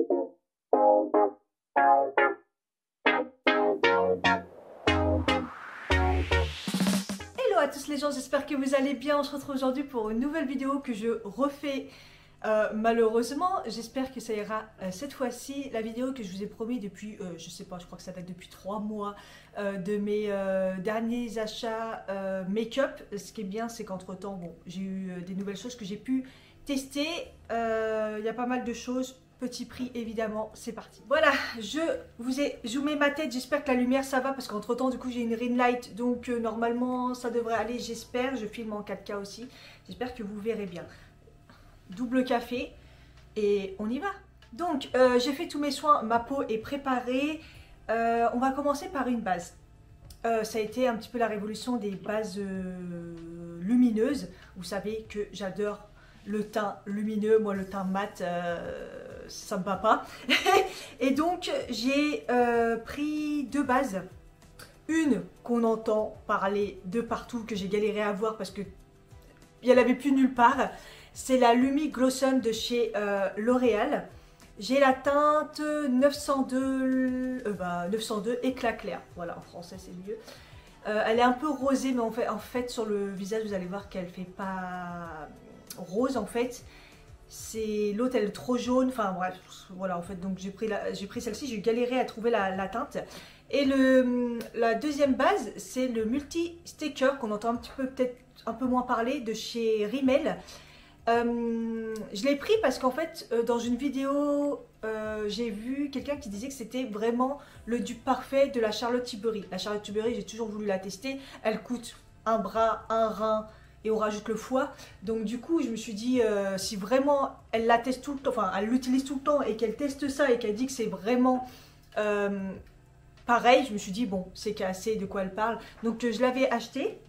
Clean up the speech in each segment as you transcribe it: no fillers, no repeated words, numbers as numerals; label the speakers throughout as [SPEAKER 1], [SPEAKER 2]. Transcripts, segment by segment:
[SPEAKER 1] Hello à tous les gens, j'espère que vous allez bien. On se retrouve aujourd'hui pour une nouvelle vidéo que je refais malheureusement. J'espère que ça ira cette fois-ci. La vidéo que je vous ai promis depuis, je sais pas, je crois que ça date depuis 3 mois de mes derniers achats make-up. Ce qui est bien, c'est qu'entre temps, bon, j'ai eu des nouvelles choses que j'ai pu tester. Il y a pas mal de choses. Petit prix évidemment, c'est parti. Voilà, je vous mets ma tête, j'espère que la lumière ça va parce qu'entre temps du coup j'ai une ring light donc normalement ça devrait aller, j'espère. Je filme en 4K aussi, j'espère que vous verrez bien. Double café et on y va. Donc j'ai fait tous mes soins, ma peau est préparée. On va commencer par une base. Ça a été un petit peu la révolution des bases lumineuses. Vous savez que j'adore le teint lumineux, moi le teint mat ça me va pas. Et donc j'ai pris deux bases. Une qu'on entend parler de partout, que j'ai galéré à voir parce que il n'y en avait plus nulle part. C'est la Lumi Glosson de chez L'Oréal. J'ai la teinte 902 éclat clair. Voilà, en français c'est mieux. Elle est un peu rosée, mais en fait sur le visage vous allez voir qu'elle fait pas rose en fait. C'est l'autre, elle est trop jaune, enfin bref, voilà en fait. Donc j'ai pris celle-ci, j'ai galéré à trouver la teinte. Et la deuxième base, c'est le Multi Sticker qu'on entend un petit peu, peut-être un peu moins parler, de chez Rimmel. Je l'ai pris parce qu'en fait dans une vidéo j'ai vu quelqu'un qui disait que c'était vraiment le dupe parfait de la Charlotte Tilbury. La Charlotte Tilbury, j'ai toujours voulu la tester, elle coûte un bras, un rein et on rajoute le foie. Donc du coup je me suis dit si vraiment elle la teste tout le temps, enfin elle l'utilise tout le temps et qu'elle teste ça et qu'elle dit que c'est vraiment pareil, je me suis dit bon c'est qu'elle sait de quoi elle parle. Donc je l'avais acheté.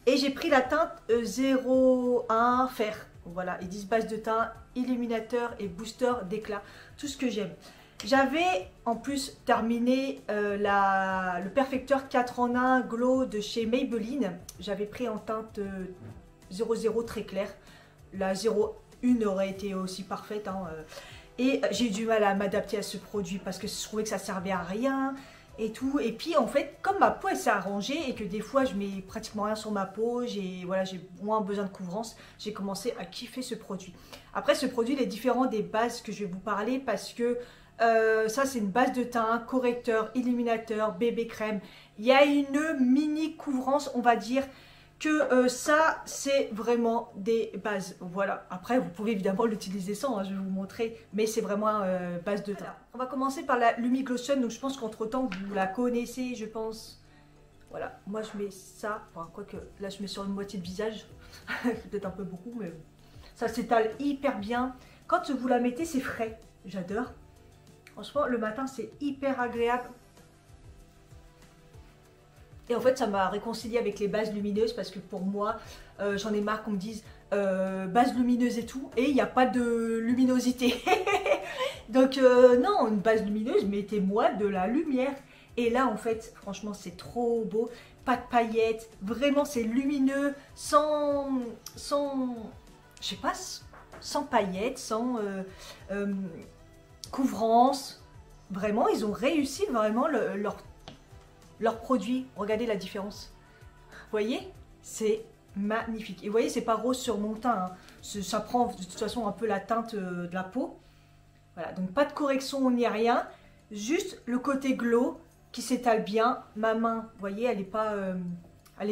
[SPEAKER 1] Et j'ai pris la teinte 01 fer. Voilà, ils disent base de teint, illuminateur et booster d'éclat. Tout ce que j'aime. J'avais en plus terminé le perfecteur 4 en 1 glow de chez Maybelline. J'avais pris en teinte 00 très clair. La 01 aurait été aussi parfaite. Hein, et j'ai eu du mal à m'adapter à ce produit parce que je trouvais que ça servait à rien. Et tout, et puis en fait comme ma peau elle s'est arrangée et que des fois je mets pratiquement rien sur ma peau, j'ai moins besoin de couvrance, j'ai commencé à kiffer ce produit. Après ce produit il est différent des bases que je vais vous parler parce que ça c'est une base de teint, correcteur, illuminateur, bébé crème. Il y a une mini couvrance on va dire que ça c'est vraiment des bases. Voilà, après vous pouvez évidemment l'utiliser sans, hein, je vais vous montrer, mais c'est vraiment base de teint. Voilà. On va commencer par la Lumi Glosson, donc je pense qu'entre temps vous la connaissez je pense. Voilà, moi je mets ça, enfin quoique là je mets sur une moitié de visage, c'est peut-être un peu beaucoup mais ça s'étale hyper bien. Quand vous la mettez c'est frais, j'adore. Franchement le matin c'est hyper agréable. Et en fait ça m'a réconcilié avec les bases lumineuses parce que pour moi j'en ai marre qu'on me dise base lumineuse et tout et il n'y a pas de luminosité. Donc non, une base lumineuse, mettez-moi de la lumière. Et là en fait franchement c'est trop beau, pas de paillettes, vraiment c'est lumineux, sans je sais pas, sans paillettes, sans couvrance. Vraiment ils ont réussi vraiment leur produit, regardez la différence. Vous voyez, c'est magnifique. Et vous voyez, c'est pas rose sur mon teint, hein. Ça prend de toute façon un peu la teinte de la peau. Voilà, donc pas de correction ni rien, juste le côté glow qui s'étale bien. Ma main, vous voyez, elle est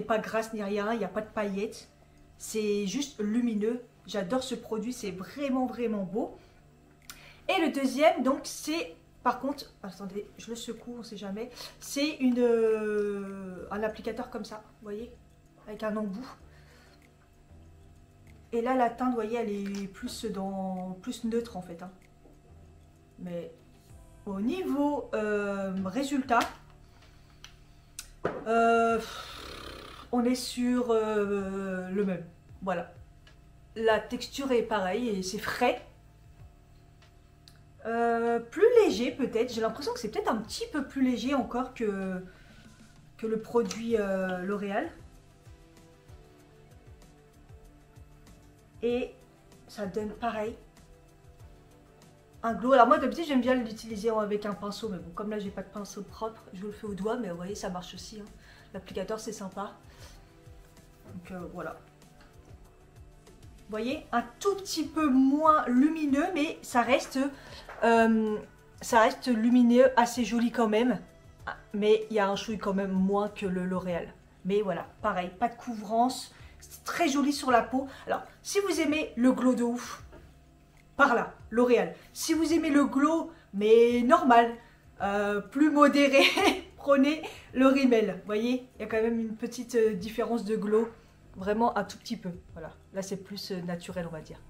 [SPEAKER 1] pas grasse ni rien, il n'y a pas de paillettes. C'est juste lumineux. J'adore ce produit, c'est vraiment vraiment beau. Et le deuxième, donc c'est... Par contre, attendez, je le secoue, on ne sait jamais. C'est un applicateur comme ça, vous voyez, avec un embout. Et là, la teinte, vous voyez, elle est plus neutre en fait. Hein. Mais au niveau résultat, on est sur le même. Voilà. La texture est pareille et c'est frais. Plus léger peut-être, j'ai l'impression que c'est peut-être un petit peu plus léger encore que le produit L'Oréal. Et ça donne pareil un glow. Alors moi d'habitude j'aime bien l'utiliser avec un pinceau, mais bon comme là j'ai pas de pinceau propre, je vous le fais au doigt, mais vous voyez ça marche aussi, hein. L'applicateur c'est sympa. Donc voilà. Vous voyez, un tout petit peu moins lumineux, mais ça reste lumineux, assez joli quand même. Mais il y a un chouille quand même moins que le L'Oréal. Mais voilà, pareil, pas de couvrance, c'est très joli sur la peau. Alors, si vous aimez le glow de ouf, par là, L'Oréal. Si vous aimez le glow, mais normal, plus modéré, prenez le Rimmel. Vous voyez, il y a quand même une petite différence de glow. Vraiment un tout petit peu, voilà. Là c'est plus naturel on va dire.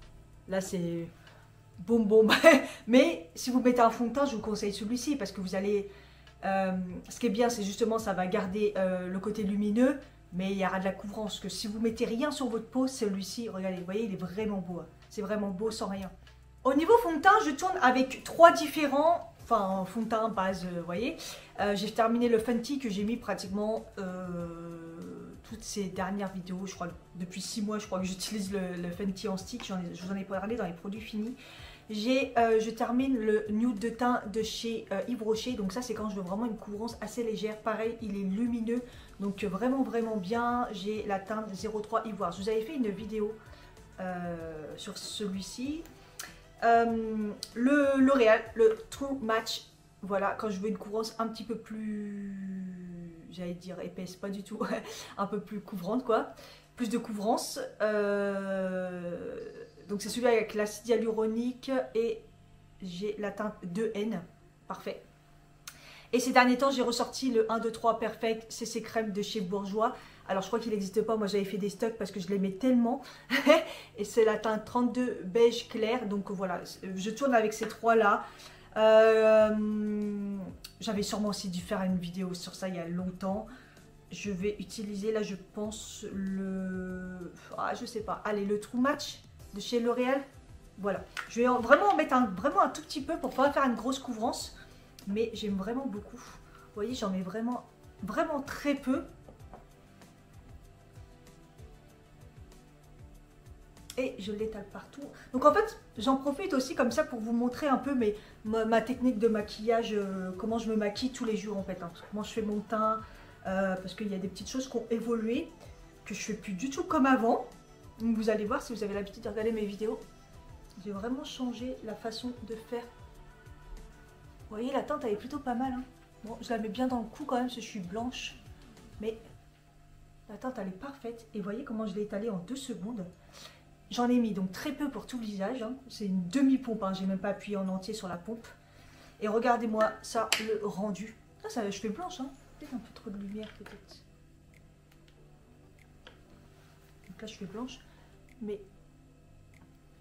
[SPEAKER 1] Là c'est bonbon. Mais si vous mettez un fond de teint, je vous conseille celui-ci parce que vous allez... ce qui est bien c'est justement ça va garder le côté lumineux, mais il y aura de la couvrance. Que si vous mettez rien sur votre peau, celui-ci, regardez, vous voyez il est vraiment beau. Hein. C'est vraiment beau sans rien. Au niveau fond de teint, je tourne avec 3 différents... Enfin fond de teint base, vous voyez. J'ai terminé le Fenty que j'ai mis pratiquement... toutes ces dernières vidéos, je crois depuis 6 mois je crois que j'utilise le Fenty en stick, je vous en ai parlé dans les produits finis. Je termine le nude de teint de chez Yves Rocher, donc ça c'est quand je veux vraiment une couvrance assez légère, pareil il est lumineux, donc vraiment bien. J'ai la teinte 03 Ivoire, je vous avais fait une vidéo sur celui-ci. Le L'Oréal, le True Match, voilà, quand je veux une couvrance un petit peu plus... j'allais dire épaisse, pas du tout, un peu plus couvrante quoi, plus de couvrance. Donc c'est celui avec l'acide hyaluronique et j'ai la teinte 2N, parfait. Et ces derniers temps j'ai ressorti le 1, 2, 3 Perfect CC Crème de chez Bourjois. Alors je crois qu'il n'existe pas, moi j'avais fait des stocks parce que je l'aimais tellement. Et c'est la teinte 32 beige clair, donc voilà, je tourne avec ces trois là. J'avais sûrement aussi dû faire une vidéo sur ça il y a longtemps. Je vais utiliser là je pense le... ah je sais pas, allez le True Match de chez L'Oréal. Voilà, je vais vraiment en mettre vraiment un tout petit peu pour pas faire une grosse couvrance. Mais j'aime vraiment beaucoup. Vous voyez j'en mets vraiment très peu. Et je l'étale partout. Donc en fait, j'en profite aussi comme ça pour vous montrer un peu ma technique de maquillage, comment je me maquille tous les jours en fait. Hein, comment je fais mon teint, parce qu'il y a des petites choses qui ont évolué, que je fais plus du tout comme avant. Donc vous allez voir si vous avez l'habitude de regarder mes vidéos. J'ai vraiment changé la façon de faire. Vous voyez, la teinte elle est plutôt pas mal. Hein. Bon, je la mets bien dans le cou quand même parce que je suis blanche. Mais la teinte elle est parfaite. Et vous voyez comment je l'ai étalée en 2 secondes. J'en ai mis donc très peu pour tout le visage, hein. C'est une demi-pompe, hein. J'ai même pas appuyé en entier sur la pompe. Et regardez-moi ça, le rendu. Ah, ça, je fais blanche, hein. Peut-être un peu trop de lumière, peut-être. Donc là, je fais blanche. Mais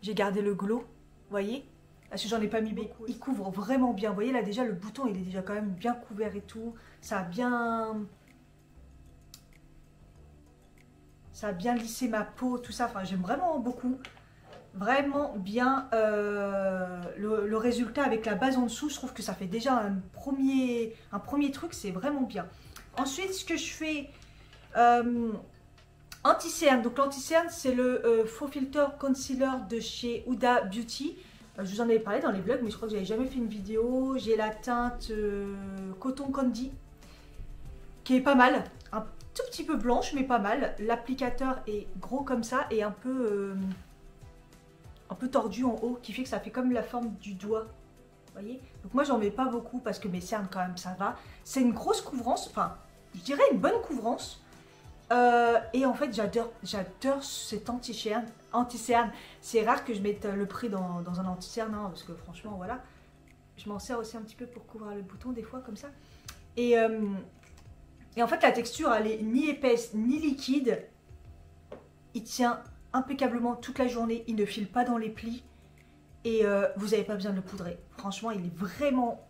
[SPEAKER 1] j'ai gardé le glow, vous voyez. Parce que j'en ai pas mis beaucoup. Il couvre vraiment bien. Vous voyez, là, déjà, le bouton, il est déjà quand même bien couvert et tout. Ça a bien lissé ma peau, tout ça. Enfin, j'aime vraiment beaucoup. Vraiment bien le résultat avec la base en dessous. Je trouve que ça fait déjà un premier truc. C'est vraiment bien. Ensuite, ce que je fais... anti-cerne. Donc l'anti-cerne, c'est le Faux Filter Concealer de chez Huda Beauty. Je vous en avais parlé dans les vlogs, mais je crois que j'avais jamais fait une vidéo. J'ai la teinte Coton Candy, qui est pas mal. Un tout petit peu blanche, mais pas mal. L'applicateur est gros comme ça et un peu tordu en haut, qui fait que ça fait comme la forme du doigt. Vous voyez? Donc moi, j'en mets pas beaucoup parce que mes cernes, quand même, ça va. C'est une grosse couvrance, enfin, je dirais une bonne couvrance. Et en fait j'adore cet anti-cerne. C'est rare que je mette le prix dans un anti-cerne, hein, parce que franchement voilà, je m'en sers aussi un petit peu pour couvrir le bouton des fois comme ça. Et en fait la texture elle est ni épaisse ni liquide. Il tient impeccablement toute la journée, il ne file pas dans les plis. Et vous n'avez pas besoin de le poudrer. Franchement, il est vraiment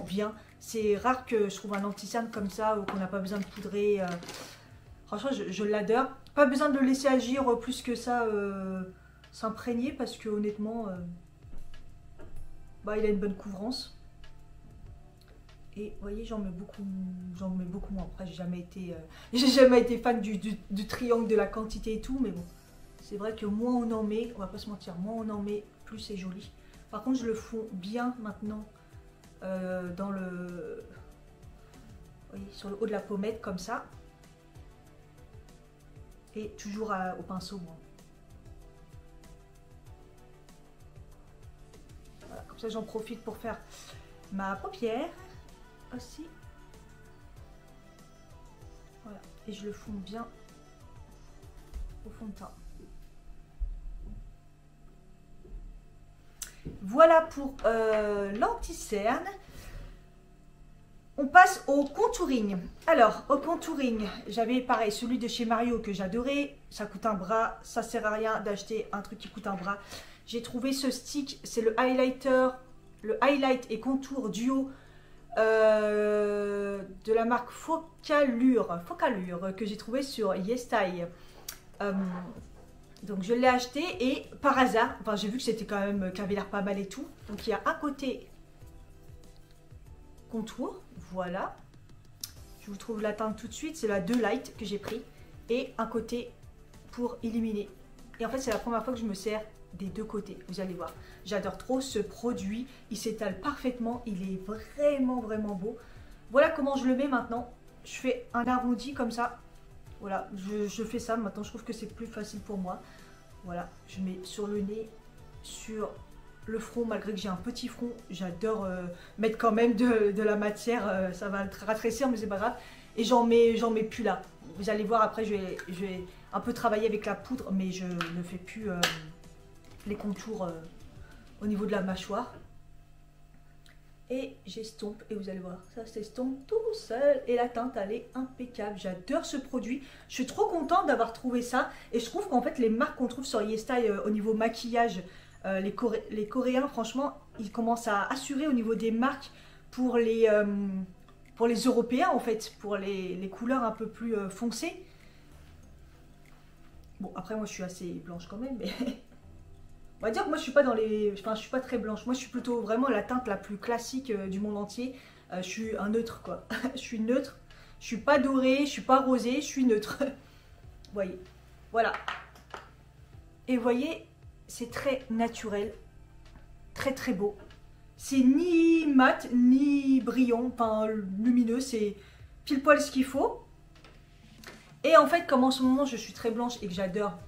[SPEAKER 1] bien. C'est rare que je trouve un anti-cerne comme ça, ou qu'on n'a pas besoin de poudrer. Franchement, je l'adore. Pas besoin de le laisser agir plus que ça, s'imprégner, parce que honnêtement, il a une bonne couvrance. Et vous voyez, j'en mets beaucoup moins. Après, j'ai jamais été fan du triangle de la quantité et tout, mais bon. C'est vrai que moins on en met, on va pas se mentir, moins on en met, plus c'est joli. Par contre, je le fonds bien maintenant dans le... Oui, sur le haut de la pommette, comme ça. Et toujours au pinceau, moi. Voilà, comme ça, j'en profite pour faire ma paupière aussi. Voilà, et je le fonds bien au fond de teint. Voilà pour l'anti-cerne. On passe au contouring. Alors, au contouring, j'avais pareil, celui de chez Mario que j'adorais. Ça coûte un bras, ça sert à rien d'acheter un truc qui coûte un bras. J'ai trouvé ce stick, c'est le highlighter, le highlight et contour duo de la marque Focalure que j'ai trouvé sur YesStyle. Donc je l'ai acheté et par hasard, enfin j'ai vu que c'était quand même, qu'il avait l'air pas mal et tout. Donc il y a un côté contour, voilà. Je vous trouve la teinte tout de suite, c'est la 2 Light que j'ai pris. Et un côté pour illuminer. Et en fait c'est la première fois que je me sers des deux côtés, vous allez voir. J'adore trop ce produit, il s'étale parfaitement, il est vraiment beau. Voilà comment je le mets maintenant. Je fais un arrondi comme ça. Voilà, je fais ça maintenant, je trouve que c'est plus facile pour moi. Voilà, je mets sur le nez, sur le front, malgré que j'ai un petit front. J'adore mettre quand même de la matière, ça va rafraîchir, mais c'est pas grave. Et j'en mets plus là. Vous allez voir, après je vais un peu travailler avec la poudre, mais je ne fais plus les contours au niveau de la mâchoire. Et j'estompe, et vous allez voir, ça s'estompe tout seul. Et la teinte, elle est impeccable. J'adore ce produit. Je suis trop contente d'avoir trouvé ça. Et je trouve qu'en fait, les marques qu'on trouve sur YesStyle au niveau maquillage, les Coréens, franchement, ils commencent à assurer au niveau des marques pour les Européens, en fait, pour les couleurs un peu plus foncées. Bon, après, moi, je suis assez blanche quand même, mais... On va dire que moi je suis pas dans les... Enfin je suis pas très blanche, moi je suis plutôt vraiment la teinte la plus classique du monde entier. Je suis un neutre quoi, je suis neutre, je suis pas dorée, je suis pas rosée, je suis neutre. Vous voyez, voilà. Et vous voyez, c'est très naturel, très beau. C'est ni mat, ni brillant, enfin lumineux, c'est pile poil ce qu'il faut. Et en fait comme en ce moment je suis très blanche et que j'adore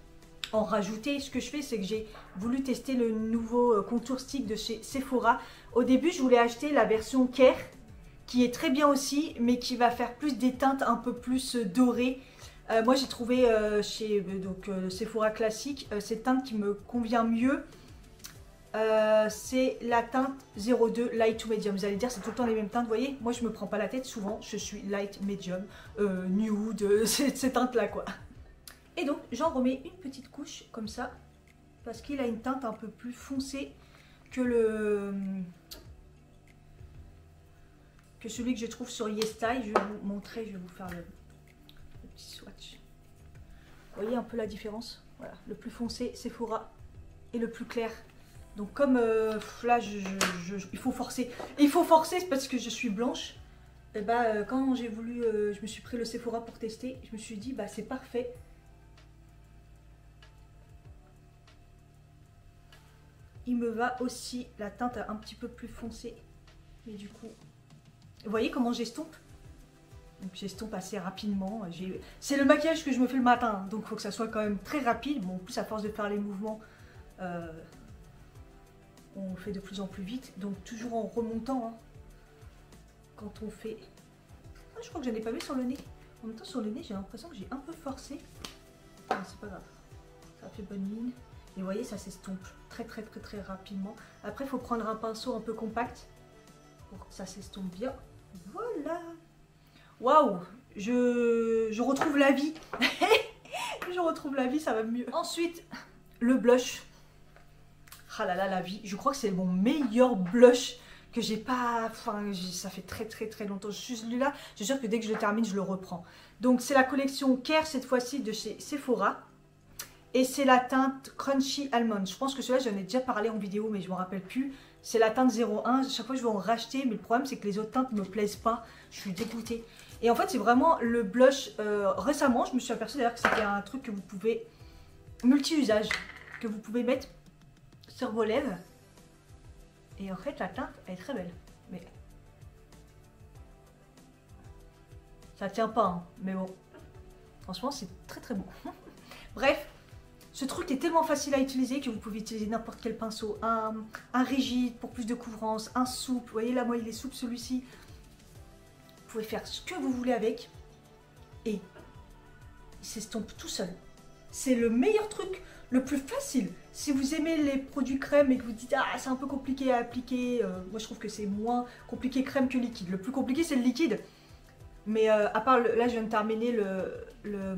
[SPEAKER 1] en rajouter, ce que je fais c'est que j'ai voulu tester le nouveau contour stick de chez Sephora. Au début je voulais acheter la version Care qui est très bien aussi mais qui va faire plus des teintes un peu plus dorées. Moi j'ai trouvé chez Sephora classique cette teinte qui me convient mieux. C'est la teinte 02 light to medium. Vous allez dire c'est tout le temps les mêmes teintes, vous voyez, moi je me prends pas la tête, souvent je suis light, medium, nude, ces teintes là quoi. Et donc j'en remets une petite couche comme ça parce qu'il a une teinte un peu plus foncée que celui que je trouve sur YesStyle. Je vais vous montrer, je vais vous faire le petit swatch. Vous voyez un peu la différence? Voilà, le plus foncé Sephora et le plus clair. Donc comme là il faut forcer. Et il faut forcer parce que je suis blanche. Et bah quand j'ai voulu, je me suis pris le Sephora pour tester, je me suis dit bah c'est parfait. Il me va aussi, la teinte un petit peu plus foncée. Mais du coup, vous voyez comment j'estompe? Donc j'estompe assez rapidement. C'est le maquillage que je me fais le matin, donc il faut que ça soit quand même très rapide. Bon, en plus à force de faire les mouvements, on fait de plus en plus vite. Donc toujours en remontant, hein, quand on fait... Ah, je crois que je n'en ai pas vu sur le nez. En même temps sur le nez, j'ai l'impression que j'ai un peu forcé. Ah, c'est pas grave, ça fait bonne mine. Et vous voyez, ça s'estompe très rapidement. Après, il faut prendre un pinceau un peu compact pour que ça s'estompe bien. Voilà. Waouh, je retrouve la vie. Je retrouve la vie, ça va mieux. Ensuite, le blush. Ah là là, la vie. Je crois que c'est mon meilleur blush que j'ai pas... Enfin, ça fait très longtemps. Je suis celui-là. Je suis sûre que dès que je le termine, je le reprends. Donc, c'est la collection Care, cette fois-ci, de chez Sephora. Et c'est la teinte Crunchy Almond. Je pense que celui-là, j'en ai déjà parlé en vidéo, mais je ne me rappelle plus. C'est la teinte 01. Chaque fois, je vais en racheter. Mais le problème, c'est que les autres teintes ne me plaisent pas. Je suis dégoûtée. Et en fait, c'est vraiment le blush. Récemment, je me suis aperçue d'ailleurs que c'était un truc que vous pouvez... multi-usage. Que vous pouvez mettre sur vos lèvres. Et en fait, la teinte, elle est très belle. Mais ça tient pas, hein. Mais bon. Franchement, c'est très très bon. Bref, ce truc est tellement facile à utiliser que vous pouvez utiliser n'importe quel pinceau. Un rigide pour plus de couvrance, un souple. Vous voyez là, moi, il est souple celui-ci. Vous pouvez faire ce que vous voulez avec. Et il s'estompe tout seul. C'est le meilleur truc, le plus facile. Si vous aimez les produits crème et que vous dites ah c'est un peu compliqué à appliquer, moi je trouve que c'est moins compliqué crème que liquide. Le plus compliqué c'est le liquide. Mais à part là je viens de terminer je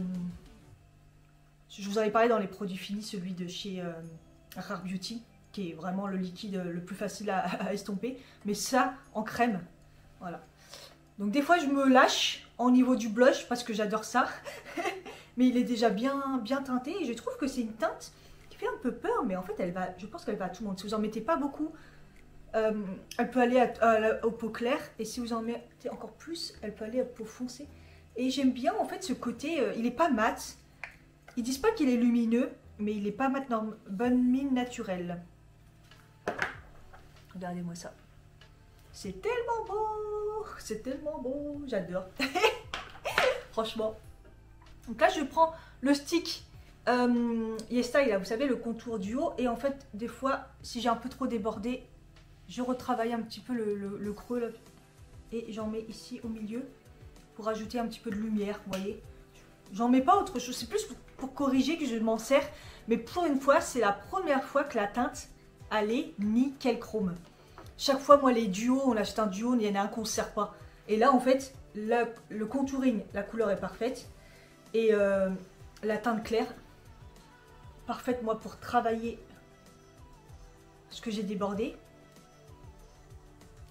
[SPEAKER 1] vous en ai parlé dans les produits finis, celui de chez Rare Beauty, qui est vraiment le liquide le plus facile à estomper. Mais ça en crème, voilà. Donc des fois je me lâche au niveau du blush parce que j'adore ça. Mais il est déjà bien teinté et je trouve que c'est une teinte qui fait un peu peur, mais en fait elle va, je pense qu'elle va à tout le monde. Si vous en mettez pas beaucoup, elle peut aller aux peaux claires, et si vous en mettez encore plus, elle peut aller à peau foncée. Et j'aime bien en fait ce côté, il est pas mat. Ils disent pas qu'il est lumineux, mais il est pas mat, non, bonne mine naturelle. Regardez-moi ça. C'est tellement beau, j'adore. Franchement. Donc là, je prends le stick YesStyle, là, vous savez, le contour du haut. Et en fait, des fois, si j'ai un peu trop débordé, je retravaille un petit peu le creux. Là, et j'en mets ici au milieu pour ajouter un petit peu de lumière, vous voyez. J'en mets pas autre chose, c'est plus pour corriger que je m'en sers. Mais pour une fois, c'est la première fois que la teinte, elle est nickel chrome. Chaque fois, moi, les duos, on achète un duo, il y en a un qu'on ne sert pas. Et là, en fait, le contouring, la couleur est parfaite. Et la teinte claire, parfaite moi pour travailler ce que j'ai débordé.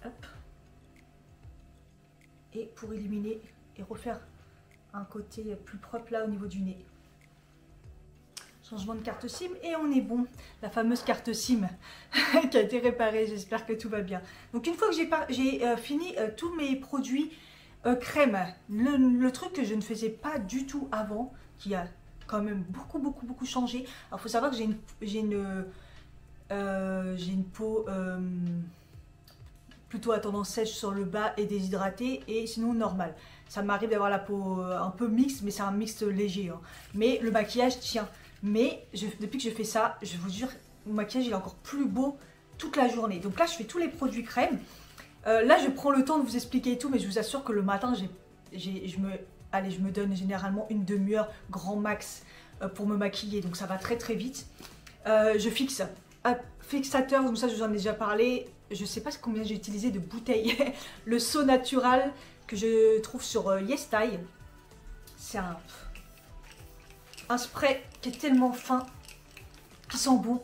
[SPEAKER 1] Hop. Et pour illuminer et refaire un côté plus propre là au niveau du nez. Changement de carte SIM et on est bon. La fameuse carte SIM qui a été réparée, j'espère que tout va bien. Donc une fois que j'ai fini tous mes produits crème, le truc que je ne faisais pas du tout avant, qui a quand même beaucoup changé. Alors il faut savoir que j'ai une peau plutôt à tendance sèche sur le bas et déshydratée, et sinon normale. Ça m'arrive d'avoir la peau un peu mixte, mais c'est un mix léger, hein. Mais le maquillage tient. Mais depuis que je fais ça, je vous jure, mon maquillage il est encore plus beau toute la journée. Donc là je fais tous les produits crème. Là je prends le temps de vous expliquer tout, mais je vous assure que le matin je me donne généralement une demi-heure grand max pour me maquiller, donc ça va très vite. Je fixe fixateur, donc ça je vous en ai déjà parlé. Je sais pas combien j'ai utilisé de bouteilles. Le So Natural que je trouve sur YesStyle. C'est un spray qui est tellement fin, qui sent bon,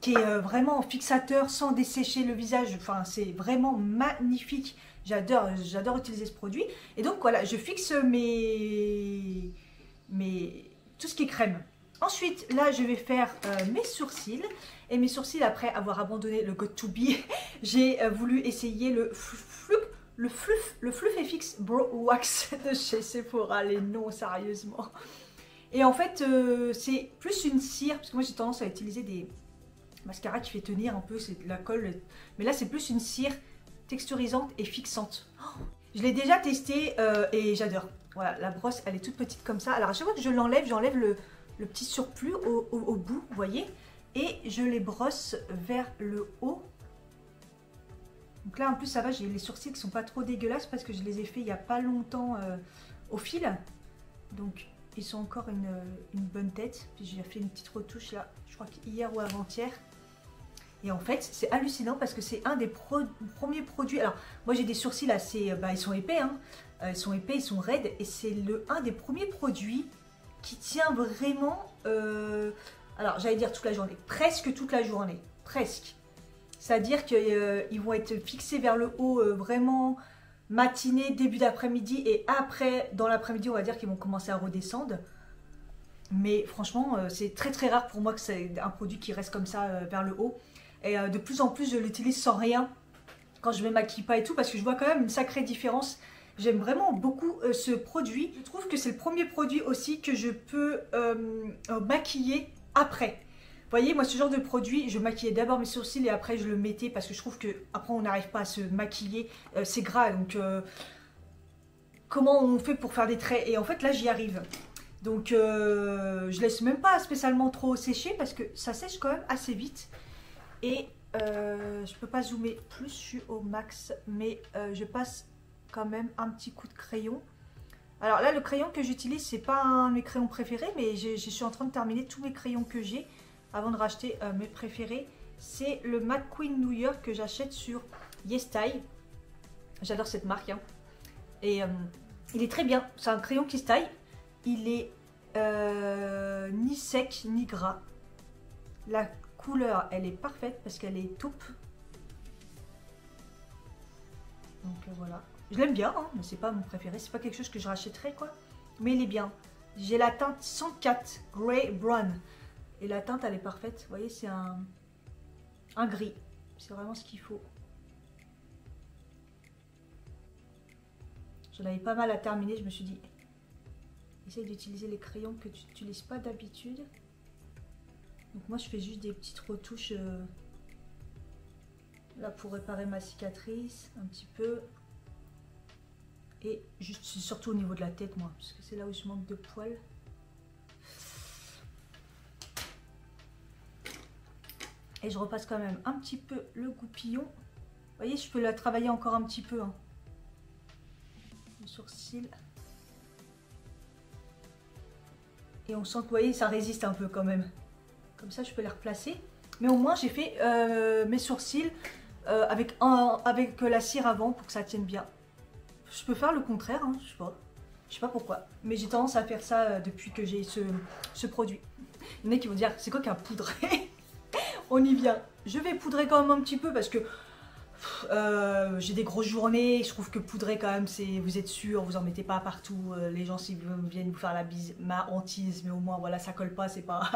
[SPEAKER 1] qui est vraiment fixateur sans dessécher le visage. Enfin, c'est vraiment magnifique. J'adore utiliser ce produit. Et donc voilà, je fixe tout ce qui est crème. Ensuite, là, je vais faire mes sourcils. Et mes sourcils, après avoir abandonné le Got To Be, j'ai voulu essayer le Fluff FX Brow Wax de chez Sephora. Les noms, sérieusement. Et en fait, c'est plus une cire, parce que moi j'ai tendance à utiliser des mascaras qui fait tenir un peu, c'est de la colle. Mais là, c'est plus une cire texturisante et fixante. Oh, je l'ai déjà testé et j'adore. Voilà, la brosse, elle est toute petite comme ça. Alors à chaque fois que je l'enlève, j'enlève le petit surplus au bout, vous voyez. Et je les brosse vers le haut. Donc là, en plus, ça va, j'ai les sourcils qui sont pas trop dégueulasses parce que je les ai fait il n'y a pas longtemps au fil. Donc, ils sont encore une bonne tête. Puis j'ai fait une petite retouche là, je crois qu'hier ou avant-hier. Et en fait, c'est hallucinant parce que c'est un des premiers produits. Alors, moi j'ai des sourcils assez, ils sont épais, hein. Ils sont épais, ils sont raides. Et c'est un des premiers produits qui tient vraiment, alors j'allais dire toute la journée, presque toute la journée, presque. C'est-à-dire qu'ils vont être fixés vers le haut vraiment matinée, début d'après-midi, et après, dans l'après-midi, on va dire qu'ils vont commencer à redescendre. Mais franchement, c'est très rare pour moi que c'est un produit qui reste comme ça vers le haut. Et de plus en plus, je l'utilise sans rien quand je me maquille pas et tout, parce que je vois quand même une sacrée différence. J'aime vraiment beaucoup ce produit. Je trouve que c'est le premier produit aussi que je peux maquiller après. voyez, moi ce genre de produit, je maquillais d'abord mes sourcils et après je le mettais parce que je trouve que après on n'arrive pas à se maquiller, c'est gras, donc comment on fait pour faire des traits? Et en fait là j'y arrive. Donc je laisse même pas spécialement trop sécher parce que ça sèche quand même assez vite. Et je peux pas zoomer plus, je suis au max, mais je passe quand même un petit coup de crayon. Alors là le crayon que j'utilise c'est pas un de mes crayons préférés, mais je suis en train de terminer tous mes crayons que j'ai avant de racheter mes préférés. C'est le McQueen New York que j'achète sur YesStyle. J'adore cette marque hein. Et il est très bien, c'est un crayon qui se taille. Il est ni sec ni gras. La couleur elle est parfaite parce qu'elle est taupe. Donc voilà. Je l'aime bien, hein, mais c'est pas mon préféré. C'est pas quelque chose que je rachèterais quoi. Mais il est bien. J'ai la teinte 104 Grey Brown. Et la teinte elle est parfaite. Vous voyez, c'est un gris. C'est vraiment ce qu'il faut. J'en avais pas mal à terminer. Je me suis dit, essaye d'utiliser les crayons que tu n'utilises pas d'habitude. Donc moi je fais juste des petites retouches là pour réparer ma cicatrice un petit peu. Et juste surtout au niveau de la tête moi, parce que c'est là où je manque de poils. Et je repasse quand même un petit peu le goupillon. Vous voyez, je peux la travailler encore un petit peu. Hein. Le sourcil. Et on sent que, vous voyez, ça résiste un peu quand même. Comme ça, je peux les replacer. Mais au moins, j'ai fait mes sourcils avec la cire avant pour que ça tienne bien. Je peux faire le contraire, hein, je sais pas. Je sais pas pourquoi. Mais j'ai tendance à faire ça depuis que j'ai ce produit. Il y en a qui vont dire, c'est quoi qu'un poudre? On y vient. Je vais poudrer quand même un petit peu parce que j'ai des grosses journées. Je trouve que poudrer quand même, c'est, vous êtes sûr, vous en mettez pas partout. Les gens s'ils viennent vous faire la bise, ma hantise, mais au moins voilà, ça colle pas, c'est pas...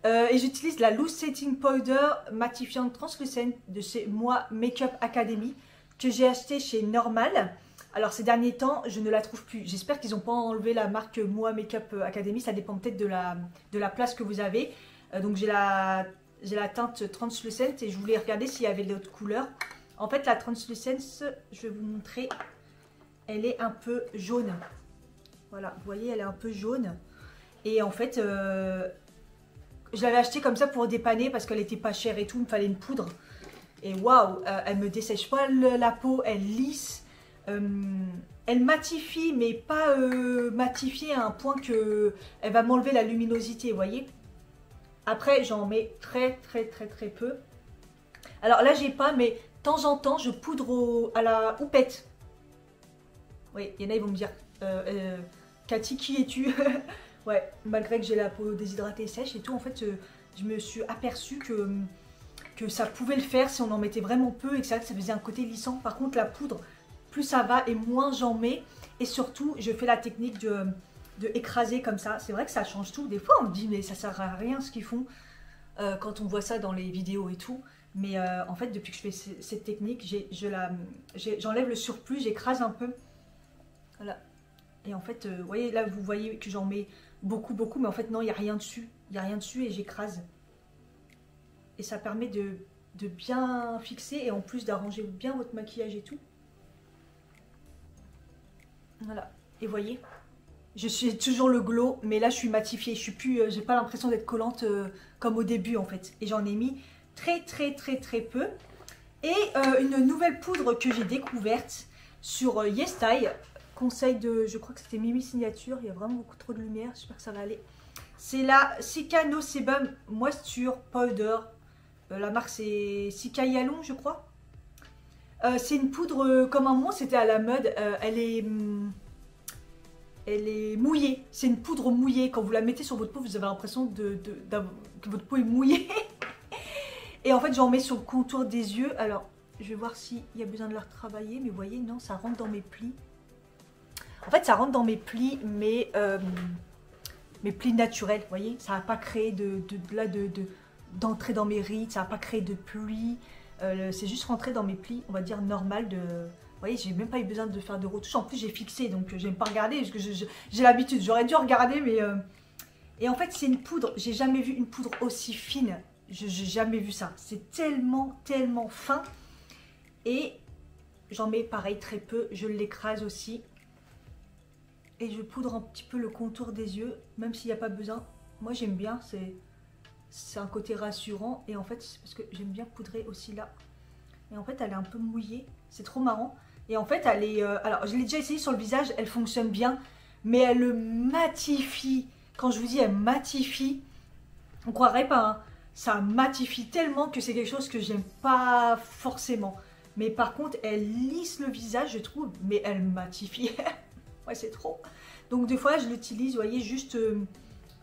[SPEAKER 1] et j'utilise la Loose Setting Powder matifiante translucente de chez Moi Makeup Academy que j'ai acheté chez Normal. Alors ces derniers temps, je ne la trouve plus. J'espère qu'ils n'ont pas enlevé la marque Moi Makeup Academy. Ça dépend peut-être de la place que vous avez. Donc j'ai la teinte translucente et je voulais regarder s'il y avait d'autres couleurs. En fait, la translucence, je vais vous montrer, elle est un peu jaune. Voilà, vous voyez, elle est un peu jaune. Et en fait, je l'avais achetée comme ça pour dépanner parce qu'elle était pas chère et tout. Il me fallait une poudre. Et waouh, elle me dessèche pas la peau, elle lisse. Elle matifie, mais pas matifiée à un point que elle va m'enlever la luminosité, vous voyez. Après, j'en mets très peu. Alors là, j'ai pas, mais de temps en temps, je poudre à la houppette. Oui, il y en a, ils vont me dire, Cathy, qui es-tu? Ouais, malgré que j'ai la peau déshydratée et sèche et tout, en fait, je me suis aperçue que ça pouvait le faire si on en mettait vraiment peu et que ça faisait un côté lissant. Par contre, la poudre, plus ça va et moins j'en mets. Et surtout, je fais la technique de écraser comme ça. C'est vrai que ça change tout. Des fois, on me dit, mais ça sert à rien ce qu'ils font quand on voit ça dans les vidéos et tout. Mais en fait, depuis que je fais cette technique, j'enlève le surplus, j'écrase un peu. Voilà. Et en fait, vous voyez, là, vous voyez que j'en mets beaucoup, mais en fait, non, il n'y a rien dessus. Il n'y a rien dessus et j'écrase. Et ça permet de bien fixer et en plus d'arranger bien votre maquillage et tout. Voilà. Et voyez, je suis toujours le glow, mais là, je suis matifiée. Je suis plus, j'ai pas l'impression d'être collante comme au début, en fait. Et j'en ai mis très peu. Et une nouvelle poudre que j'ai découverte sur YesStyle. Conseil de, je crois que c'était Mimi Signature, il y a vraiment beaucoup trop de lumière, j'espère que ça va aller. C'est la Cica No Sebum Moisture Powder. La marque c'est Cica Yalon, je crois. C'est une poudre, comme un moment c'était à la mode, elle est mouillée. C'est une poudre mouillée. Quand vous la mettez sur votre peau, vous avez l'impression que votre peau est mouillée. Et en fait, j'en mets sur le contour des yeux. Alors, je vais voir s'il y a besoin de la retravailler. Mais vous voyez, non, ça rentre dans mes plis. En fait, ça rentre dans mes plis, mais mes plis naturels. Vous voyez, ça n'a pas créé d'entrée dans mes rides. Ça n'a pas créé de plis. C'est juste rentré dans mes plis, on va dire, normal de... Vous voyez, j'ai même pas eu besoin de faire de retouches. En plus, j'ai fixé, donc j'aime pas regarder, parce que j'ai l'habitude. J'aurais dû regarder, mais Et en fait, c'est une poudre. J'ai jamais vu une poudre aussi fine. J'ai jamais vu ça. C'est tellement, tellement fin. Et j'en mets pareil très peu. Je l'écrase aussi. Et je poudre un petit peu le contour des yeux, même s'il n'y a pas besoin. Moi, j'aime bien. C'est un côté rassurant. Et en fait, c'est parce que j'aime bien poudrer aussi là. Et en fait, elle est un peu mouillée. C'est trop marrant. Et en fait, elle est... alors, je l'ai déjà essayé sur le visage. Elle fonctionne bien. Mais elle le matifie. Quand je vous dis elle matifie, on croirait pas, hein. Ça matifie tellement que c'est quelque chose que j'aime pas forcément. Mais par contre, elle lisse le visage, je trouve, mais elle matifie. Ouais, c'est trop. Donc des fois, je l'utilise, vous voyez, juste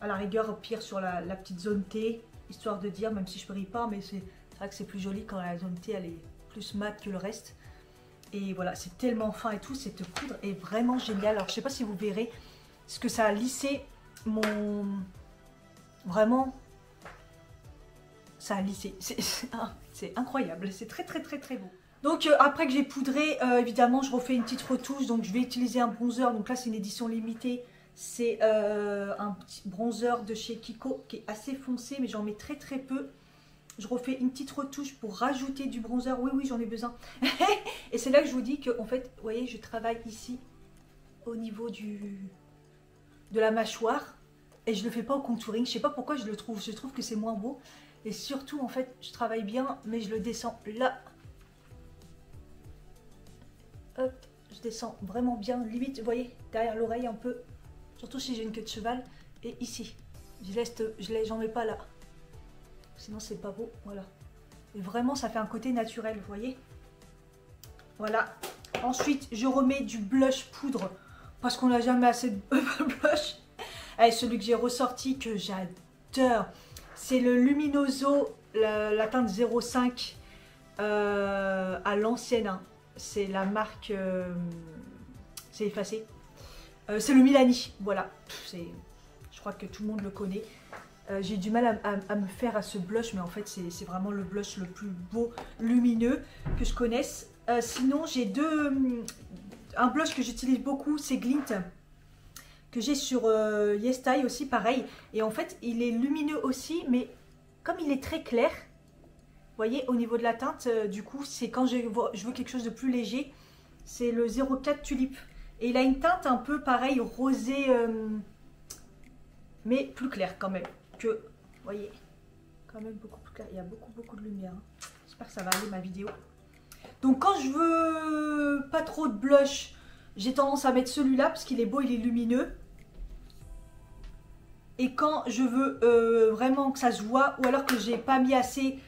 [SPEAKER 1] à la rigueur, au pire, sur la petite zone T, histoire de dire, même si je brille pas, mais c'est vrai que c'est plus joli quand la zone T, elle est plus mat que le reste. Et voilà, c'est tellement fin et tout, cette poudre est vraiment géniale. Alors, je sais pas si vous verrez ce que ça a lissé mon... Vraiment, ça a lissé. C'est incroyable, c'est très très très très beau. Donc après que j'ai poudré, évidemment, je refais une petite retouche. Donc je vais utiliser un bronzer. Donc là, c'est une édition limitée. C'est un petit bronzer de chez Kiko qui est assez foncé, mais j'en mets très très peu. Je refais une petite retouche pour rajouter du bronzer. Oui, oui, j'en ai besoin. Et c'est là que je vous dis que, en fait, vous voyez, je travaille ici au niveau de la mâchoire. Et je ne le fais pas au contouring. Je ne sais pas pourquoi je le trouve. Je trouve que c'est moins beau. Et surtout, en fait, je travaille bien, mais je le descends là. Hop, je descends vraiment bien. Limite, vous voyez, derrière l'oreille un peu. Surtout si j'ai une queue de cheval. Et ici. J'en mets pas là. Sinon, c'est pas beau. Voilà. Et vraiment, ça fait un côté naturel, vous voyez. Voilà. Ensuite, je remets du blush poudre. Parce qu'on n'a jamais assez de blush. Allez, celui que j'ai ressorti, que j'adore. C'est le Luminoso, la teinte 05 à l'ancienne. Hein. C'est la marque... c'est effacé. C'est le Milani, voilà. Je crois que tout le monde le connaît. J'ai du mal à me faire à ce blush, mais en fait, c'est vraiment le blush le plus beau, lumineux que je connaisse. Sinon, j'ai un blush que j'utilise beaucoup, c'est Glint. Que j'ai sur YesStyle aussi, pareil. Et en fait, il est lumineux aussi, mais comme il est très clair, vous voyez, au niveau de la teinte, du coup, c'est quand je veux quelque chose de plus léger, c'est le 04 Tulipe. Et il a une teinte un peu pareil, rosé, mais plus clair quand même. Vous voyez, quand même beaucoup plus clair. Il y a beaucoup de lumière. Hein. J'espère que ça va aller ma vidéo. Donc quand je veux pas trop de blush, j'ai tendance à mettre celui-là parce qu'il est beau, il est lumineux. Et quand je veux vraiment que ça se voit, ou alors que j'ai pas mis assez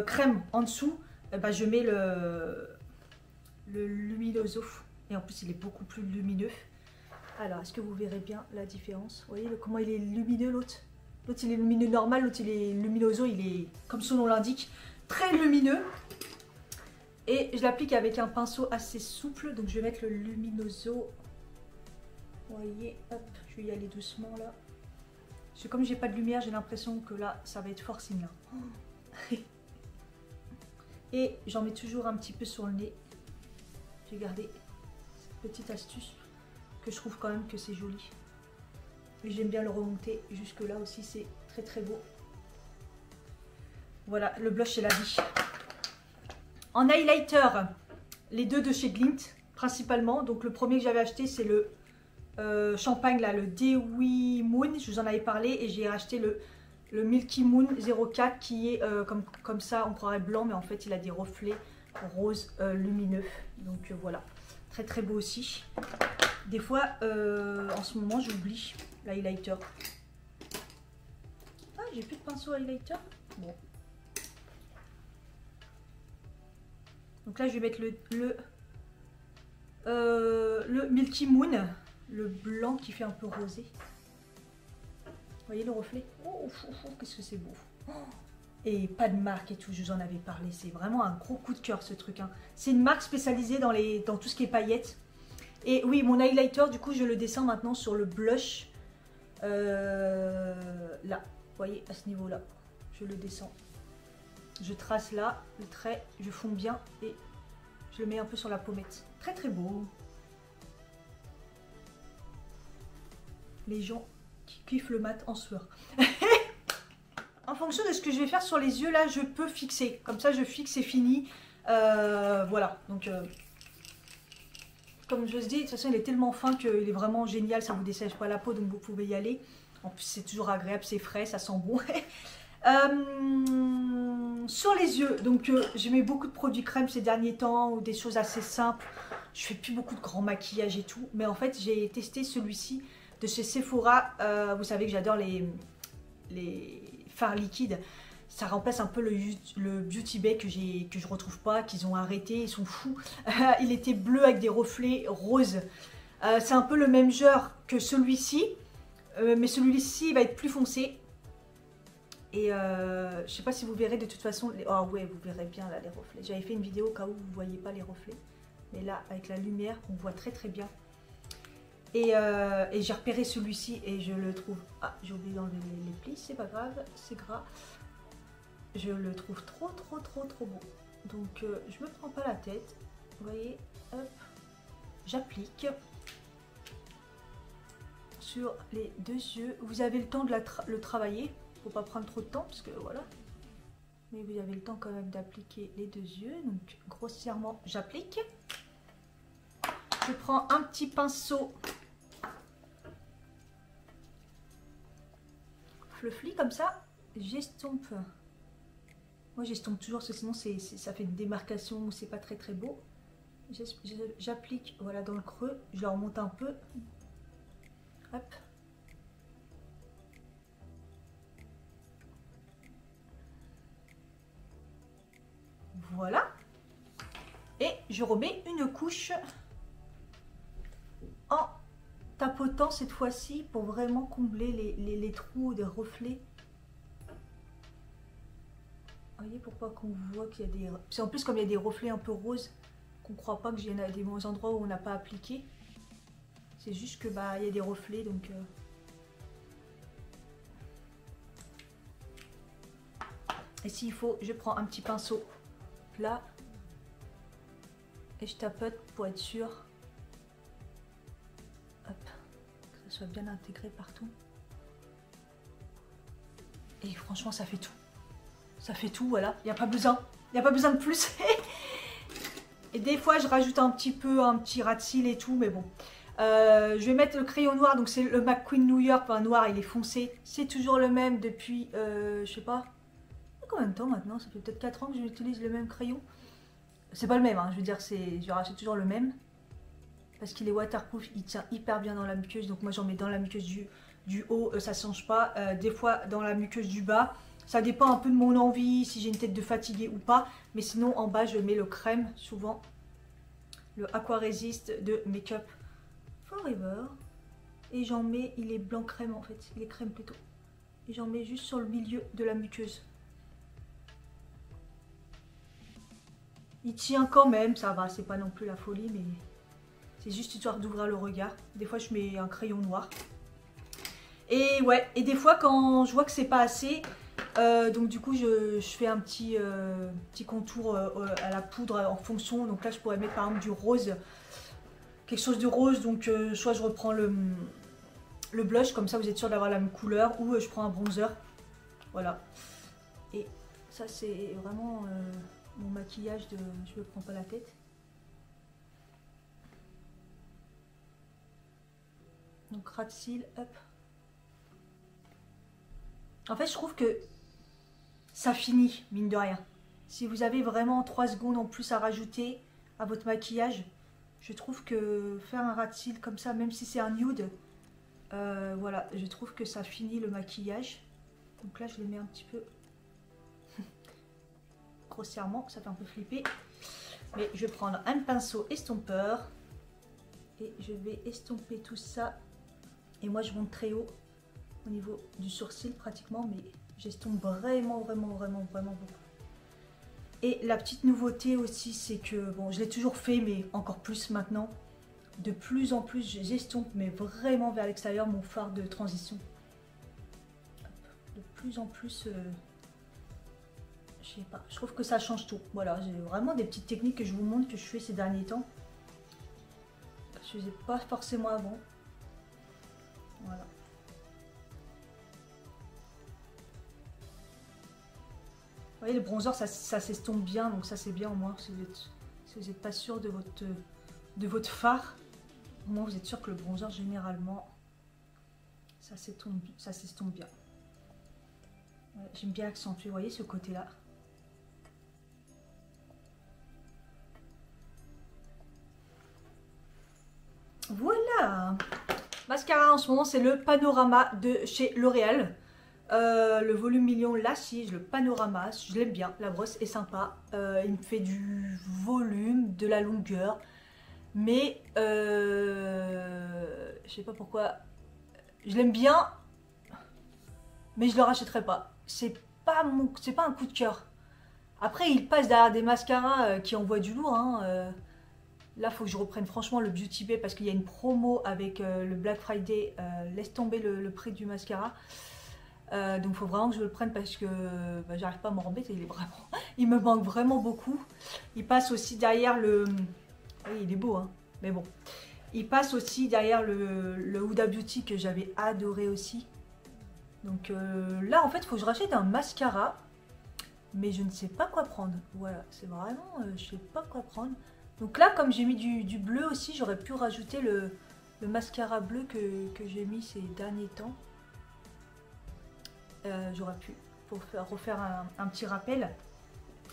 [SPEAKER 1] crème en dessous, ben je mets le Luminoso. Et en plus, il est beaucoup plus lumineux. Alors, est-ce que vous verrez bien la différence? Vous voyez comment il est lumineux, l'autre? L'autre, il est lumineux normal, l'autre, il est Luminoso. Il est, comme son nom l'indique, très lumineux. Et je l'applique avec un pinceau assez souple. Donc, je vais mettre le Luminoso. Vous voyez, hop, je vais y aller doucement, là. Parce que comme j'ai pas de lumière, j'ai l'impression que là, ça va être forcing. Hein. Et j'en mets toujours un petit peu sur le nez. J'ai gardé cette petite astuce que je trouve quand même que c'est joli. Et j'aime bien le remonter jusque là aussi, c'est très très beau. Voilà, le blush c'est la vie. En highlighter, les deux de chez Glint principalement. Donc le premier que j'avais acheté c'est le champagne là, le Dewy Moon, je vous en avais parlé. Et j'ai acheté le Milky Moon 04 qui est comme ça, on croirait blanc, mais en fait il a des reflets rose lumineux. Donc voilà, très très beau aussi. Des fois, en ce moment, j'oublie l'highlighter. Ah, j'ai plus de pinceau highlighter. Bon. Donc là, je vais mettre le Milky Moon, le blanc qui fait un peu rosé. Vous voyez le reflet? Oh, qu'est-ce que c'est beau. Oh. Et pas de marque et tout, je vous en avais parlé. C'est vraiment un gros coup de cœur ce truc. Hein. C'est une marque spécialisée dans tout ce qui est paillettes. Et oui, mon highlighter, du coup, je le descends maintenant sur le blush. Là, vous voyez, à ce niveau-là. Je le descends. Je trace là, le trait, je fonds bien et je le mets un peu sur la pommette. Très très beau. Les gens qui kiffe le mat en sueur. En fonction de ce que je vais faire sur les yeux, là, je peux fixer. Comme ça, je fixe, c'est fini. Voilà, donc... comme je vous dis, de toute façon, il est tellement fin qu'il est vraiment génial. Ça ne vous dessèche pas la peau, donc vous pouvez y aller. En plus, c'est toujours agréable, c'est frais, ça sent bon. Sur les yeux, donc je mets beaucoup de produits crème ces derniers temps ou des choses assez simples. Je fais plus beaucoup de grands maquillages et tout, mais en fait j'ai testé celui-ci de chez Sephora. Vous savez que j'adore les fards liquides. Ça remplace un peu le Beauty Bay que je retrouve pas, qu'ils ont arrêté, ils sont fous. Il était bleu avec des reflets roses. C'est un peu le même genre que celui-ci, mais celui-ci va être plus foncé. Et je sais pas si vous verrez de toute façon. Ah ouais, vous verrez bien là les reflets. J'avais fait une vidéo au cas où vous voyez pas les reflets. Mais là, avec la lumière, on voit très très bien. Et j'ai repéré celui-ci et je le trouve... Ah, j'ai oublié d'enlever les plis, c'est pas grave, c'est gras. Je le trouve trop beau. Donc je me prends pas la tête. Vous voyez, hop, j'applique sur les deux yeux. Vous avez le temps de le travailler. Faut pas prendre trop de temps parce que voilà. Mais vous avez le temps quand même d'appliquer les deux yeux. Donc grossièrement, j'applique. Je prends un petit pinceau fluffy comme ça. J'estompe. Moi j'estompe toujours parce que sinon ça fait une démarcation, c'est pas très beau. J'applique voilà dans le creux, je le remonte un peu. Hop. Voilà. Et je remets une couche en tapotant cette fois-ci pour vraiment combler les trous des reflets. Vous voyez pourquoi qu'on voit qu'il y a des... C'est en plus comme il y a des reflets un peu roses, qu'on ne croit pas que j'ai des bons endroits où on n'a pas appliqué. C'est juste que bah il y a des reflets donc... Et s'il faut, je prends un petit pinceau plat et je tapote pour être sûr. Hop, que ça soit bien intégré partout. Et franchement ça fait tout. Ça fait tout, voilà, il n'y a pas besoin. Il n'y a pas besoin de plus. Et des fois je rajoute un petit ras de cils et tout, mais bon. Je vais mettre le crayon noir, donc c'est le McQueen New York, enfin noir, il est foncé. C'est toujours le même depuis, je sais pas, combien de temps maintenant? Ça fait peut-être 4 ans que j'utilise le même crayon. C'est pas le même, hein, je veux dire, je rachète toujours le même. Parce qu'il est waterproof, il tient hyper bien dans la muqueuse. Donc moi j'en mets dans la muqueuse du haut, ça change pas. Des fois dans la muqueuse du bas. Ça dépend un peu de mon envie, si j'ai une tête de fatiguée ou pas. Mais sinon en bas je mets le crème, souvent. Le Aqua Resist de Make Up Forever. Et j'en mets, il est blanc crème en fait, il est crème plutôt. Et j'en mets juste sur le milieu de la muqueuse. Il tient quand même, ça va, c'est pas non plus la folie, mais c'est juste histoire d'ouvrir le regard. Des fois je mets un crayon noir. Et ouais, et des fois quand je vois que c'est pas assez, donc du coup je fais un petit contour à la poudre en fonction. Donc là je pourrais mettre par exemple du rose, quelque chose de rose, donc soit je reprends le blush, comme ça vous êtes sûr d'avoir la même couleur, ou je prends un bronzer, voilà. Et ça c'est vraiment mon maquillage de je me prends pas la tête. Donc ras de cils, hop. En fait je trouve que ça finit, mine de rien. Si vous avez vraiment 3 secondes en plus à rajouter à votre maquillage, je trouve que faire un ras de cils comme ça, même si c'est un nude, voilà, je trouve que ça finit le maquillage. Donc là je le mets un petit peu grossièrement, ça fait un peu flipper. Mais je vais prendre un pinceau estompeur et je vais estomper tout ça. Et moi je monte très haut au niveau du sourcil pratiquement, mais j'estompe vraiment beaucoup. Et la petite nouveauté aussi, c'est que, bon, je l'ai toujours fait, mais encore plus maintenant, de plus en plus, j'estompe, mais vraiment vers l'extérieur, mon fard de transition. De plus en plus, je sais pas, je trouve que ça change tout. Voilà, j'ai vraiment des petites techniques que je vous montre, que je fais ces derniers temps. Je faisais pas forcément avant. Voilà. voyez, le bronzer, ça s'estompe bien, donc ça c'est bien au moins. Si vous n'êtes pas sûr de votre fard, au moins vous êtes sûr que le bronzer, généralement, ça s'estompe bien. Ouais, j'aime bien accentuer, vous voyez, ce côté-là. Voilà. Mascara en ce moment, c'est le Panorama de chez L'Oréal. Le volume million Lassies, le Panorama, je l'aime bien, la brosse est sympa. Il me fait du volume, de la longueur. Mais je sais pas pourquoi. Je l'aime bien, mais je le rachèterai pas. C'est pas un coup de cœur. Après, il passe derrière des mascaras qui envoient du lourd. Hein. Là, il faut que je reprenne franchement le Beauty Bay parce qu'il y a une promo avec le Black Friday. Laisse tomber le prix du mascara. Donc, il faut vraiment que je le prenne parce que bah, j'arrive pas à m'en remettre. Il me manque vraiment beaucoup. Il passe aussi derrière le... Oui, il est beau, hein, mais bon. Il passe aussi derrière le Huda Beauty que j'avais adoré aussi. Donc là, en fait, il faut que je rachète un mascara. Mais je ne sais pas quoi prendre. Voilà, c'est vraiment... je sais pas quoi prendre. Donc là, comme j'ai mis du bleu aussi, j'aurais pu rajouter le mascara bleu que j'ai mis ces derniers temps. J'aurais pu, pour refaire un petit rappel.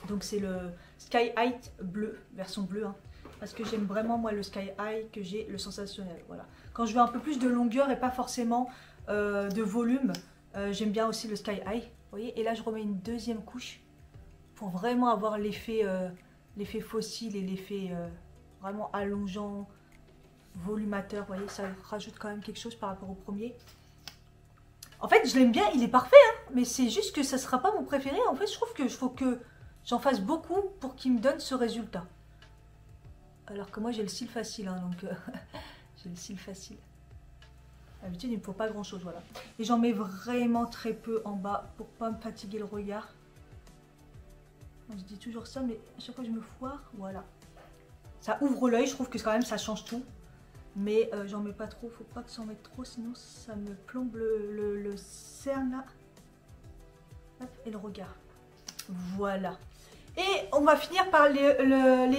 [SPEAKER 1] Donc c'est le Sky High bleu, version bleue. Hein, parce que j'aime vraiment, moi, le Sky High, que j'ai le sensationnel. Voilà. Quand je veux un peu plus de longueur et pas forcément de volume, j'aime bien aussi le Sky High. Vous voyez, et là, je remets une deuxième couche pour vraiment avoir l'effet fossile et l'effet vraiment allongeant, volumateur. Vous voyez, ça rajoute quand même quelque chose par rapport au premier. En fait, je l'aime bien, il est parfait, hein, mais c'est juste que ça ne sera pas mon préféré. En fait, je trouve qu'il faut que j'en fasse beaucoup pour qu'il me donne ce résultat. Alors que moi, j'ai le cil facile, hein, donc j'ai le cil facile. D'habitude, il ne me faut pas grand-chose, voilà. Et j'en mets vraiment très peu en bas pour pas me fatiguer le regard. Je dis toujours ça, mais à chaque fois que je me foire, voilà. Ça ouvre l'œil, je trouve que quand même ça change tout. Mais j'en mets pas trop, faut pas que j'en mette trop, sinon ça me plombe le cerne là. Hop, et le regard. Voilà. Et on va finir par les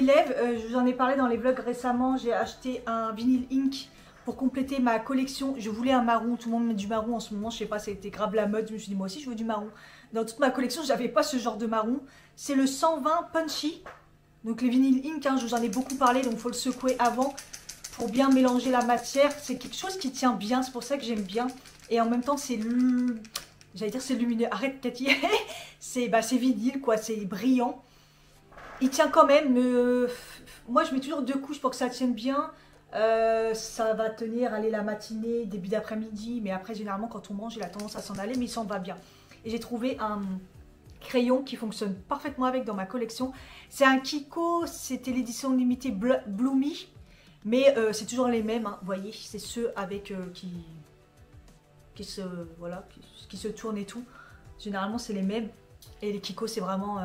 [SPEAKER 1] lèvres. Je vous en ai parlé dans les vlogs récemment. J'ai acheté un Vinyl Ink pour compléter ma collection. Je voulais un marron, tout le monde met du marron en ce moment. Je sais pas, ça a été grave la mode. Je me suis dit, moi aussi je veux du marron. Dans toute ma collection, j'avais pas ce genre de marron. C'est le 120 Punchy. Donc les Vinyl Ink, hein, je vous en ai beaucoup parlé, donc il faut le secouer avant pour bien mélanger la matière. C'est quelque chose qui tient bien, c'est pour ça que j'aime bien. Et en même temps, c'est j'allais dire c'est lumineux. Arrête Cathy. C'est vinyle quoi, c'est brillant. Il tient quand même. Moi, je mets toujours 2 couches pour que ça tienne bien. Ça va tenir, aller la matinée, début d'après-midi. Mais après, généralement, quand on mange, il a tendance à s'en aller, mais il s'en va bien. Et j'ai trouvé un crayon qui fonctionne parfaitement avec dans ma collection. C'est un Kiko, c'était l'édition limitée Bloomy. Mais c'est toujours les mêmes, hein, vous voyez, c'est ceux avec qui se tournent et tout. Généralement, c'est les mêmes. Et les Kiko, c'est vraiment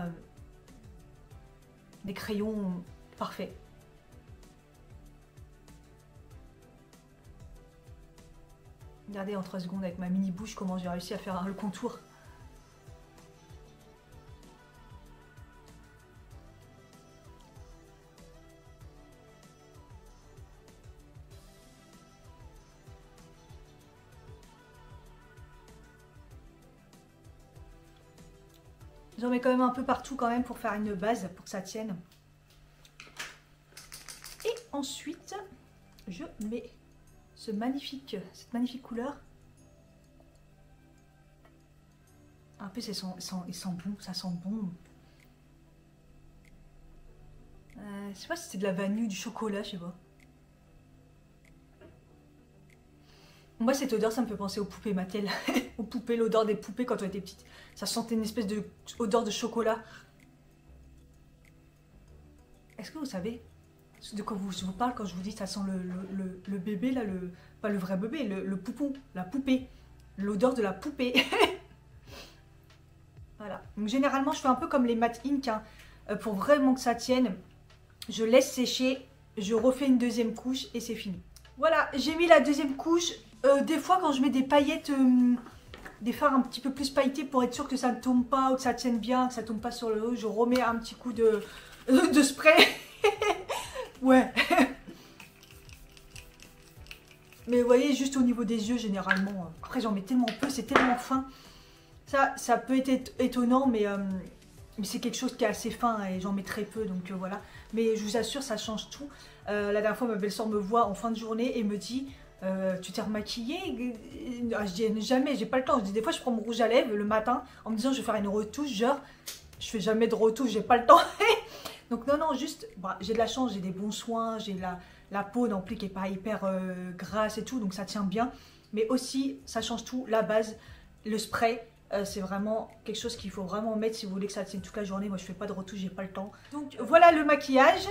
[SPEAKER 1] des crayons parfaits. Regardez en 3 secondes avec ma mini bouche comment j'ai réussi à faire le contour. J'en mets quand même un peu partout quand même pour faire une base, pour que ça tienne. Et ensuite, je mets cette magnifique couleur. En plus, il sent bon, ça sent bon. Je sais pas si c'est de la vanille ou du chocolat, je sais pas. Moi, cette odeur, ça me fait penser aux poupées Mattel. Aux poupées, l'odeur des poupées quand on était petite. Ça sentait une espèce d'odeur de chocolat. Est-ce que vous savez de quoi je vous parle quand je vous dis que ça sent le bébé, là, pas le vrai bébé, le poupon, la poupée. L'odeur de la poupée. Voilà. Donc, généralement, je fais un peu comme les Matte Ink. Hein, pour vraiment que ça tienne, je laisse sécher, je refais une deuxième couche et c'est fini. Voilà, j'ai mis la deuxième couche. Des fois, quand je mets des paillettes des fards un petit peu plus pailletés pour être sûr que ça ne tombe pas ou que ça tienne bien, que ça tombe pas sur le haut. Je remets un petit coup de spray. Ouais. Mais vous voyez, juste au niveau des yeux, généralement. Après, j'en mets tellement peu, c'est tellement fin. Ça peut être étonnant, mais c'est quelque chose qui est assez fin et j'en mets très peu, donc voilà. Mais je vous assure, ça change tout. La dernière fois, ma belle-sœur me voit en fin de journée et me dit tu t'es remaquillée? Je dis jamais, j'ai pas le temps. Je dis des fois, je prends mon rouge à lèvres le matin en me disant je vais faire une retouche. Genre, je fais jamais de retouche, j'ai pas le temps. Donc, non, juste, bah, j'ai de la chance, j'ai des bons soins, j'ai la peau non plus qui est pas hyper grasse et tout, donc ça tient bien. Mais aussi, ça change tout, la base, le spray. C'est vraiment quelque chose qu'il faut vraiment mettre si vous voulez que ça tienne toute la journée. Moi je fais pas de retouche, j'ai pas le temps. Donc voilà le maquillage.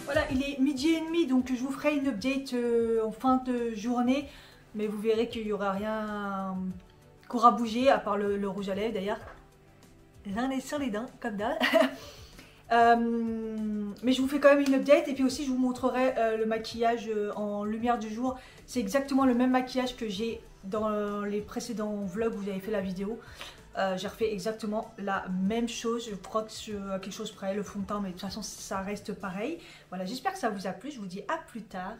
[SPEAKER 1] Voilà, il est 12h30, donc je vous ferai une update en fin de journée. Mais vous verrez qu'il n'y aura rien qui aura bougé, à part le rouge à lèvres d'ailleurs. L'un est sur les dents, comme d'hab. Mais je vous fais quand même une update. Et puis aussi, je vous montrerai le maquillage en lumière du jour. C'est exactement le même maquillage que j'ai dans les précédents vlogs où vous avez fait la vidéo. J'ai refait exactement la même chose. Je crois que c'est quelque chose près, le fond de teint, mais de toute façon, ça reste pareil. Voilà, j'espère que ça vous a plu. Je vous dis à plus tard.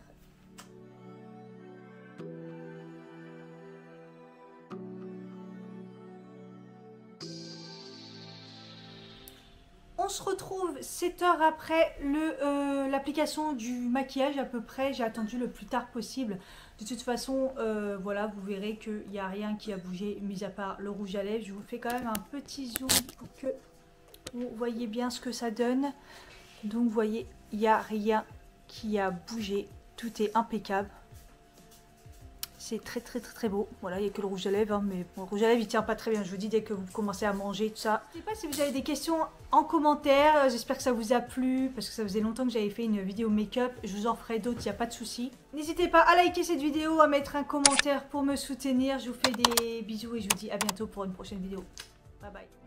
[SPEAKER 1] On se retrouve 7 heures après l'application du maquillage à peu près. J'ai attendu le plus tard possible. De toute façon, voilà, vous verrez qu'il n'y a rien qui a bougé, mis à part le rouge à lèvres. Je vous fais quand même un petit zoom pour que vous voyez bien ce que ça donne. Donc vous voyez, il n'y a rien qui a bougé. Tout est impeccable. C'est très beau. Voilà, il n'y a que le rouge à lèvres, hein, mais bon, le rouge à lèvres il tient pas très bien. Je vous dis dès que vous commencez à manger tout ça. Je sais pas si vous avez des questions en commentaire. J'espère que ça vous a plu parce que ça faisait longtemps que j'avais fait une vidéo make-up. Je vous en ferai d'autres, il n'y a pas de souci. N'hésitez pas à liker cette vidéo, à mettre un commentaire pour me soutenir. Je vous fais des bisous et je vous dis à bientôt pour une prochaine vidéo. Bye bye.